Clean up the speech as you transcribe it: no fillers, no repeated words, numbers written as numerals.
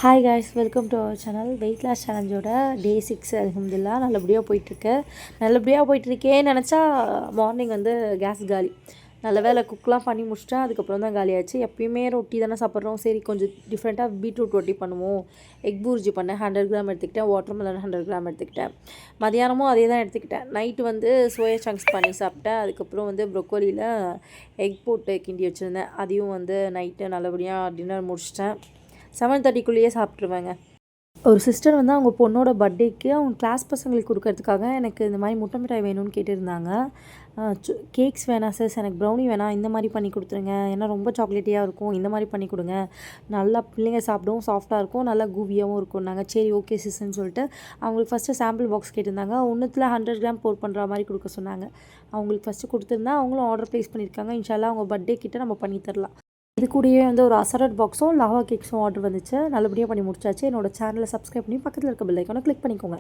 Hi guys, welcome to our channel. Weight loss சேலஞ்சோட day 6 அல்ஹம்துலில்லாஹ் நல்லபடியாக போயிட்டுருக்கேன்னு நினச்சா மார்னிங் வந்து கேஸ் காலி. நல்ல வேலை குக்லாம் பண்ணி முடிச்சிட்டேன். அதுக்கப்புறம் தான் காலியாச்சு. எப்பயுமே ரொட்டி தானே சாப்பிட்றோம், சரி கொஞ்சம் டிஃப்ரெண்ட்டாக பீட்ரூட் ரொட்டி பண்ணுவோம். எக் பூர்ஜி பண்ணேன், 100 கிராம் எடுத்துக்கிட்டேன். வாட்டர்மெலன் 100 கிராம் எடுத்துக்கிட்டேன். மதியானமும் அதே தான் எடுத்துக்கிட்டேன். நைட்டு வந்து சோயா சங்க்ஸ் பண்ணி சாப்பிட்டேன். அதுக்கப்புறம் வந்து ப்ரொக்கோலியில் எக் போட்டு கிண்டி வச்சுருந்தேன். அதையும் வந்து நைட்டு நல்லபடியாக டின்னர் முடிச்சிட்டேன். 7:30க்குள்ளேயே சாப்பிட்ருவேங்க. ஒரு சிஸ்டர் வந்து அவங்க பொண்ணோட பர்த்டேக்கு அவங்க கிளாஸ் பசங்களுக்கு கொடுக்கறதுக்காக எனக்கு இந்த மாதிரி முட்டை மிட்டாய் வேணும்னு கேட்டிருந்தாங்க. கேக்ஸ் வேணாம் சிஸ், எனக்கு ப்ரௌனி வேணாம், இந்த மாதிரி பண்ணி கொடுத்துருங்க, ஏன்னா ரொம்ப சாக்லேட்டியாக இருக்கும், இந்த மாதிரி பண்ணி கொடுங்க, நல்லா பிள்ளைங்க சாப்பிடவும் சாஃப்டாக இருக்கும், நல்லா கூவியாகவும் இருக்கும். நாங்கள் சரி ஓகே சிஸ்ன்னு சொல்லிட்டு அவங்களுக்கு ஃபஸ்ட்டு சாம்பிள் பாக்ஸ் கேட்டிருந்தாங்க. ஒன்றுத்தில் 100 கிராம் போர் பண்ணுற மாதிரி கொடுக்க சொன்னாங்க. அவங்களுக்கு ஃபஸ்ட்டு கொடுத்துருந்தா அவங்களும் ஆர்டர் ப்ளேஸ் பண்ணியிருக்காங்க. இன்ஷால்லா அவங்க பர்த்டே கிட்ட நம்ம பண்ணி தரலாம். இது கூடயே வந்து ஒரு அசரட் பாக்ஸும் லாவா கேக்ஸும் ஆர்டர் வந்துச்சு. நல்லபடியாக பண்ணி முடிச்சாச்சு. என்னோட சேனலை சப்ஸ்கிரைப் பண்ணி பக்கத்தில் இருக்க பெல் ஐக்கானை கிளிக் பண்ணிக்கோங்க.